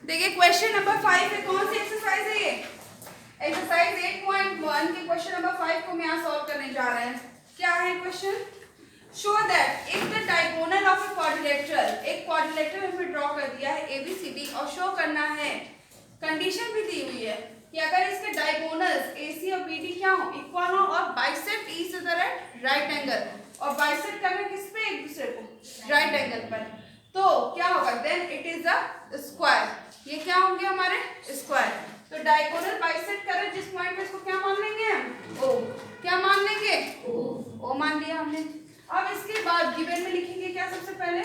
देखिए question number 5 है, कौन सी एक्सरसाइज है ये? एक्सरसाइज 8.1 के क्वेश्चन नंबर 5 को हम यहाँ सॉल्व करने जा रहे हैं। क्या है question? Show that if the diagonal of a quadrilateral, एक क्वाड्रिलेटरल हमने ड्रॉ कर दिया है एबीसीडी और शो करना है, कंडीशन भी दी हुई है कि अगर इसके डायगोनल्स एसी और बीडी क्या हो, इक्वल हो और bisect each other at right angle, और बाइसेक्ट करना किस पे? एक दूसरे को, राइट एंगल पर, तो क्या होगा? Then it is a square. ये क्या होंगे हमारे? स्क्वायर। तो डायगोनल बाइसेक्ट कर रहे जिस पॉइंट पे, इसको क्या मान लेंगे हम? ओ। क्या मान लेंगे? ओ मान लिया हमने। अब इसके बाद गिवन में लिखेंगे क्या सबसे पहले?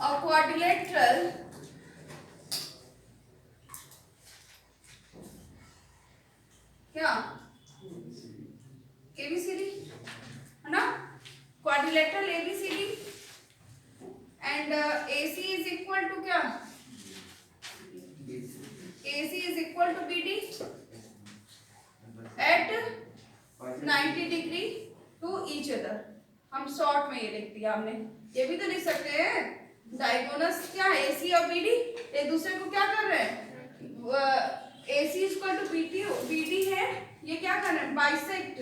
अ क्वाड्रिलेटरल क्या? एबीसीडी है ना, quadrilateral ABCD and AC is equal to क्या? AC is equal to BD at 90 degree to each other. हम शॉर्ट में ये लिख दिया हमने। ये भी तो लिख सकते हैं डायगोनल्स क्या है? AC और BD एक दूसरे को क्या कर रहे हैं? AC इक्वल टू BD है, ये क्या कर रहे हैं? बाइसेक्ट।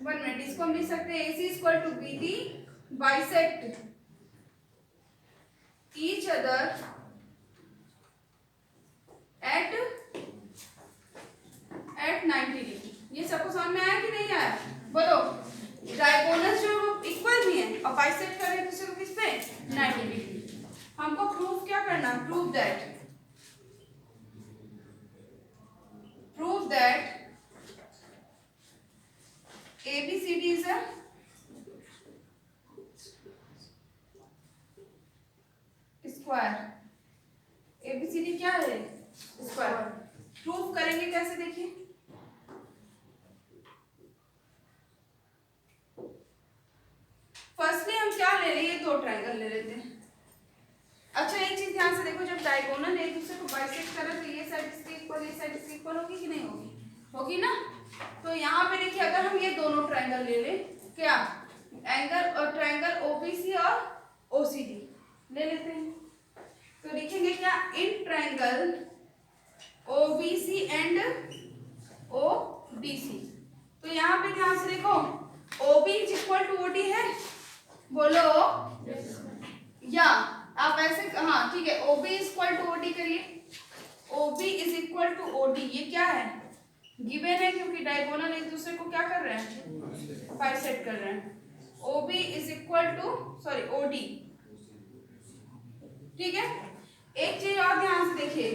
1 मिनट, इसको हम लिख सकते हैं AC equal to BD bisect each other at 90 degree. ये सबको समझ में आया कि नहीं आया? बोलो। डायगोनल्स जो इक्वल भी हैं और बाइसेक्ट कर रहे हैं दूसरे को किस पे? 90 डिग्री। हमको प्रूफ क्या करना? Proof that ABCD is a square. ABCD क्या है? स्क्वायर। प्रूफ करेंगे कैसे? देखिए, फर्स्टली हम क्या ले लें? ये दो ट्रायंगल ले लेते हैं। अच्छा एक चीज ध्यान से देखो, जब डायगोनल एक दूसरे को बाइसेक्ट करे तो ये साइड इसके इक्वल, ये साइड इसके इक्वल होगी कि नहीं होगी? होगी ना। तो यहाँ पे देखिए, अगर हम ये दोनों ट्रायंगल ले लें, क्या एंगल और ट्रायंगल OBC और OCD ले लेते हैं, तो लिखेंगे क्या? In triangle OBC and ODC। तो यहाँ पे ध्यान से देखो, OB is equal to OD है, बोलो या आप ऐसे, हाँ ठीक है, OB is equal to OD करिए। OB is equal to OD, ये क्या है? गिवन है, क्योंकि डायगोनल एक दूसरे को क्या कर रहे हैं? बाइसेक्ट कर रहे हैं। OB is equal to OD, ठीक है। एक चीज और ध्यान से देखिए,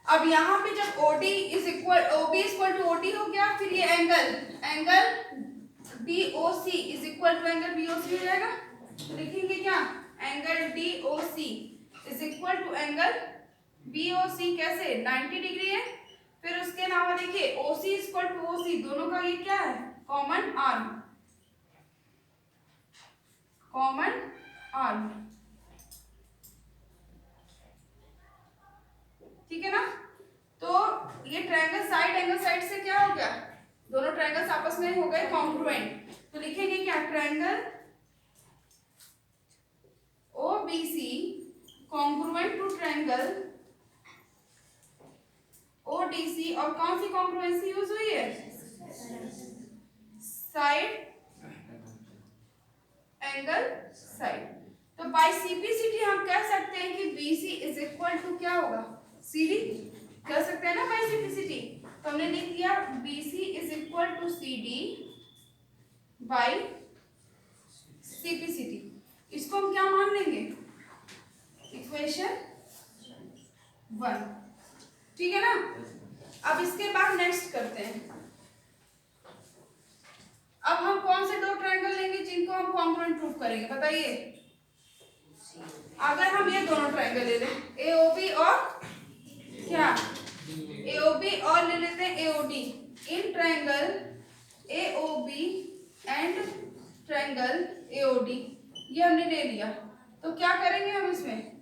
अब यहाँ पे जब OB is equal to OD हो गया, फिर ये angle DOC is equal to angle BOC हो जाएगा। तो लिखेंगे क्या? Angle DOC is equal to angle BOC, कैसे? 90 डिग्री है। फिर उसके अलावा देखिए OC is equal to OC, दोनों का ये क्या है? कॉमन आर्म, ठीक है ना। तो ये ट्रायंगल साइड से क्या हो गया? दोनों ट्रायंगल्स आपस में हो गए कॉन्ग्रुएंट। तो लिखेंगे क्या? Triangle OBC congruent to triangle ODC, और कौन सी कॉन्ग्रुएंसी यूज हुई है? Side angle side. तो बाय CPCD हम कह सकते हैं कि BC इज इक्वल टू क्या होगा? CD कह सकते हैं ना बाय CPCD। तो हमने लिख दिया BC is equal to CD by CPCD। इसको हम क्या मान लेंगे? इक्वेशन 1, ठीक है ना। अब इसके बाद नेक्स्ट करते हैं। अब हम कौन से दो ट्रायंगल लेंगे जिनको हम कॉन्ग्रुएंट प्रूफ करेंगे? बताइए। अगर हम ये दोनों ट्रायंगल ले लें, AOB और क्या? AOB और ले लेते हैं AOD। In triangle AOB and triangle AOD, ये हमने ले लिया। तो क्या करेंगे हम इसमें?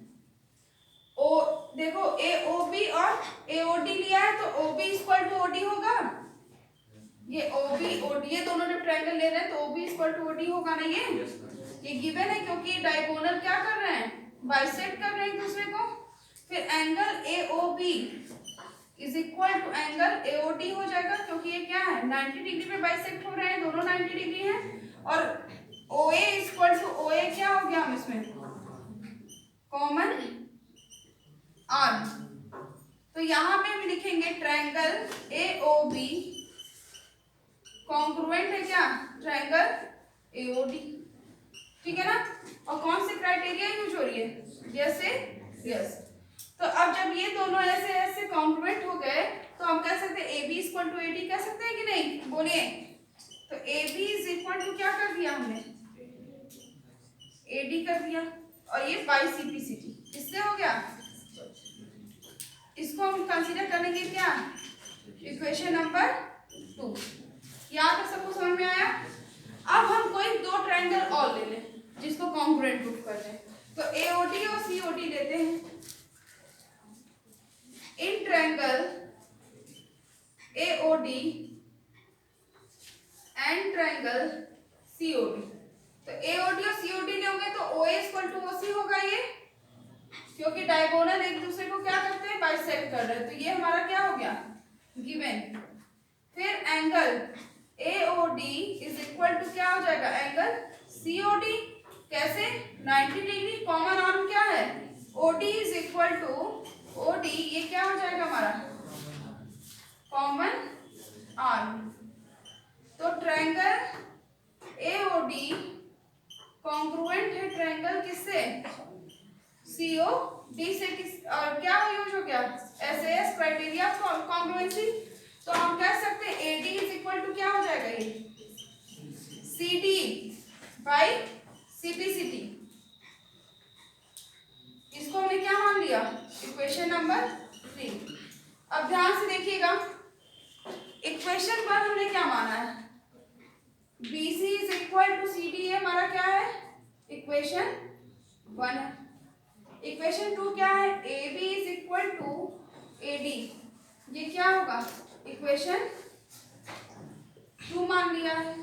देखो AOB और AOD लिया है, तो OB इक्वल टू OD होगा। ये OB OD, ये दोनों जब ट्रायंगल ले रहे हैं तो OB इक्वल टू OD होगा ना। ये गिवन है, क्योंकि डायगोनल क्या कर रहे हैं? बाइसेक्ट कर रहे हैं एक दूसरे को। फिर angle AOB is equal to angle AOD हो जाएगा, क्योंकि ये क्या है 90 डिग्री पे बाइसेक्ट हो रहे हैं, दोनों 90 डिग्री हैं। और OA is equal to OA क्या हो गया, हम इसमें कॉमन आर्म। तो यहां पे हम लिखेंगे ट्रायंगल AOB कॉन्ग्रुएंट है क्या ट्रायंगल AOD, ठीक है ना। और कौन से क्राइटेरिया यूज हो रही है, यस से यस। तो अब जब ये दोनों ऐसे ऐसे कॉन्ग्रुएंट हो गए तो हम कह सकते हैं AB इक्वल टू AD कह सकते हैं कि नहीं, बोलिए। तो AB इज इक्वल टू क्या कर दिया हमने, AD कर दिया, और ये बाई CPCT इससे हो गया। इसको हम कंसीडर करेंगे क्या, इक्वेशन नंबर 2। यहाँ तक सबको समझ में आया। अब हम कोई दो ट्रायंगल और ले लें जिसको कॉन्ग्रुएंट प्रूफ कर लें। तो AOD और COD लेते हैं। In triangle AOD and triangle COD, तो AOD और COD लोगे तो OA इक्वल टू OC होगा ये, क्योंकि डायगोनल एक दूसरे को क्या करते हैं, बाइसेक्ट कर रहे हैं। तो ये हमारा क्या हो गया, गिवन। फिर angle AOD is equal to क्या हो जाएगा, एंगल COD, कैसे 90 डिग्री, कॉमन आर्म क्या है OD is equal to OD, ये क्या हो जाएगा हमारा कॉमन आर्म। तो ट्रायंगल AOD कॉन्ग्रुएंट है ट्रायंगल किससे, COD से। किस और क्या यूज हो गया, SAS क्राइटेरिया ऑफ कॉन्ग्रुएंसी। तो हम कह सकते हैं AD इज इक्वल टू क्या हो जाएगा, ये CD बाई CPCT। इसको हमने क्या मान लिया, इक्वेशन नंबर 3। अब ध्यान से देखिएगा, इक्वेशन पर हमने क्या माना है, BC is equal to CD, हमारा क्या है इक्वेशन 1 है। इक्वेशन 2 क्या है, AB is equal to AD, ये क्या होगा इक्वेशन 2 मान लिया है।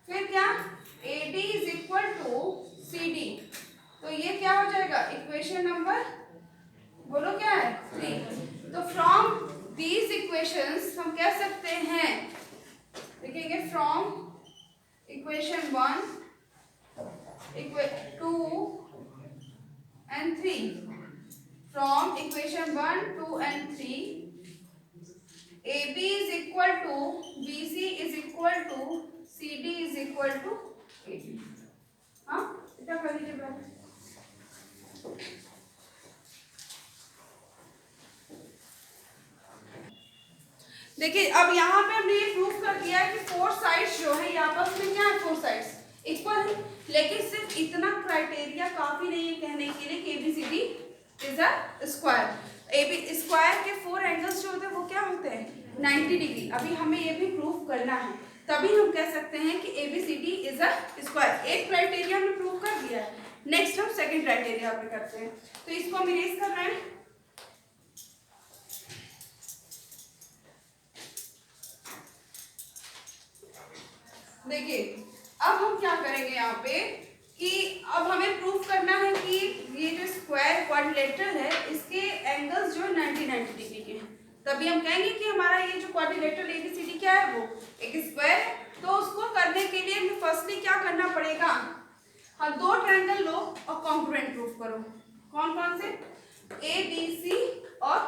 फिर क्या AD is equal to CD, तो ये क्या हो जाएगा इक्वेशन नंबर, बोलो क्या है 3। तो फ्रॉम दीज इक्वेशंस हम कह सकते हैं, देखेंगे from equation 1, 2 and 3, from equation 1, 2 and 3, AB is equal to BC is equal to CD is equal to AD। हाँ इतना कर लीजिए पहले। देखिए अब यहाँ पे हमने ये प्रूफ कर दिया है कि फोर साइड्स जो है आपस में क्या है, फोर साइड्स इक्वल है। लेकिन सिर्फ इतना क्राइटेरिया काफी नहीं है कहने के लिए कि ABCD is a square. AB square के फोर एंगल्स जो होते हैं वो क्या होते हैं 90 डिग्री। अभी हमें ये भी प्रूफ करना है, तभी हम कह सकते हैं कि ABCD इज अ स्क्वायर। एक क्राइटेरिया हमने प्रूव कर दिया है, नेक्स्ट हम सेकंड क्राइटेरिया पे करते हैं। तो इसको हम इरेज कर रहे हैं। देखिए अब हम क्या करेंगे यहाँ पे कि अब हमें प्रूफ करना है कि ये जो स्क्वायर क्वाड्रिलेटरल है इसके एंगल्स जो है 90 डिग्री के हैं। तभी हम कहेंगे कि हमारा ये जो क्वाड्रिलेटरल ABCD क्या है वो एक स्क्वायर है। तो उसको करने के लिए हमें फर्स्टली क्या करना पड़ेगा, हाँ दो ट्रायंगल लो और कॉन्ग्रुएंट प्रूफ करो। कौन कौन से, ABC और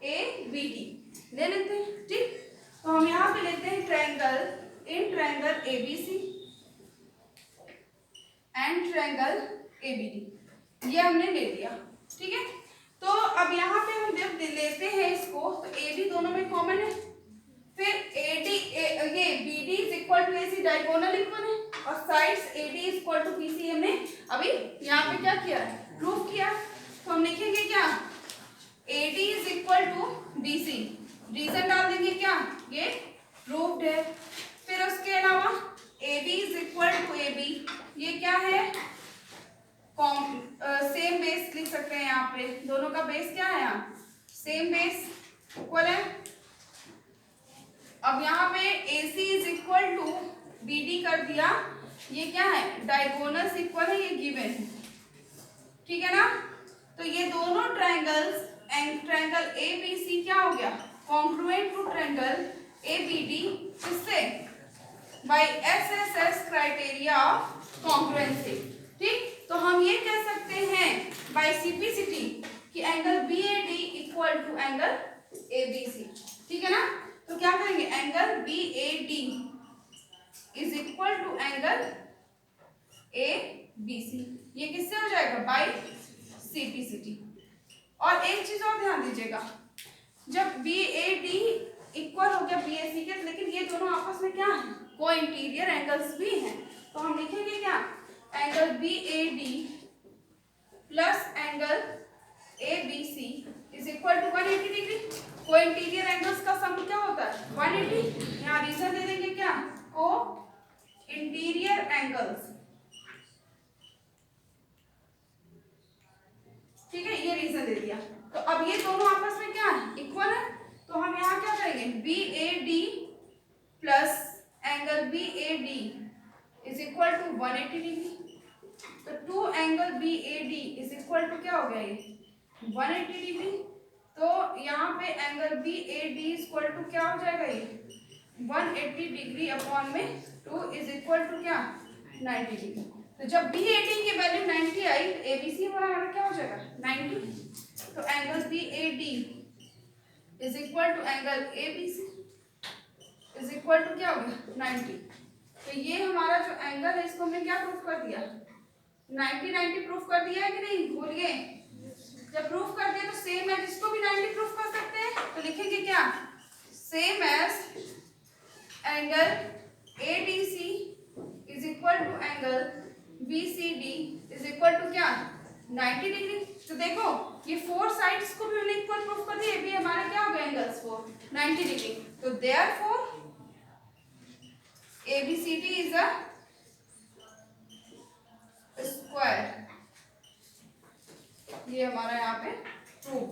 ABD ले लेते हैं, ठीक। तो हम यहाँ पे लेते हैं triangle, in triangle ABC and triangle ABD, ये हमने ले लिया, ठीक है। तो अब यहाँ पे हम जब लेते हैं इसको तो AB दोनों में कॉमन है। फिर AD ये BD is equal to AC diagonal equal है, और sides AD is equal to BC हमने अभी यहाँ पे क्या किया है, प्रूफ किया। तो हम लिखेंगे क्या, AD is equal to BC, reason डाल देंगे क्या, ये प्रूफ्ड है। फिर उसके अलावा AB is equal to AB, ये क्या है सेम बेस लिख सकते हैं यहाँ पे, दोनों का बेस क्या है यहाँ सेम बेस इक्वल है। अब यहाँ पे AC is equal to BD कर दिया, ये क्या है डायगोनल्स इक्वल है, ये गिवन है, ठीक है ना। तो ये दोनों ट्रायंगल्स एंड ट्रायंगल ABC क्या हो गया, कॉन्ग्रुएंट टू ट्रायंगल ABD, किससे, by SSS criteria of congruency. ठीक, तो हम ये कह सकते हैं बाय सिंप्लिसिटी कि angle BAD equal to angle ABC। ठीक है ना, तो क्या करेंगे, angle BAD is equal to angle ABC, ये किससे हो जाएगा, बाय सिंप्लिसिटी। और एक चीज और ध्यान दीजिएगा, जब BAD इक्वल हो गया BAC के, लेकिन ये दोनों आपस में क्या है, को इंटीरियर एंगल्स भी हैं, तो हम लिखेंगे क्या, angle BAD plus angle ABC is equal to 180 degree. को इंटीरियर एंगल्स का सम क्या होता है, 180। यहाँ रीजन दे देंगे क्या, को इंटीरियर एंगल्स। ठीक है, ये रीजन दे दिया। तो अब ये दोनों आपस में क्या है, इक्वल है, तो हम यहाँ क्या करेंगे, BAD plus angle BAD is equal to 180 degree. तो two angle BAD is equal to क्या हो गया, ये 180 डिग्री। तो यहाँ पे angle BAD is equal to क्या हो जाएगा, ये 180 डिग्री अपॉन में 2 इज इक्वल टू क्या, 90 डिग्री। तो जब BAD की वैल्यू 90 आई तो ABC हमारा क्या हो जाएगा, 90। तो angle BAD is equal to angle ABC is equal to क्या हो गया, 90। तो ये हमारा जो एंगल है इसको हमने क्या प्रूफ कर दिया, 90 प्रूफ कर दिया है कि नहीं, भूल गए। जब प्रूफ कर दिया तो सेम एज इसको भी 90 प्रूफ कर सकते हैं, तो लिखेंगे क्या, same as angle ADC is equal to angle BCD is equal to क्या, 90 डिग्री। तो देखो ये 4 साइड्स को भी हमने इक्वल प्रूफ कर दिया, ये भी हमारे क्या हो गए एंगल्स 4 90 डिग्री। तो therefore ABCD is a square, ये हमारा यहाँ पे प्रूफ।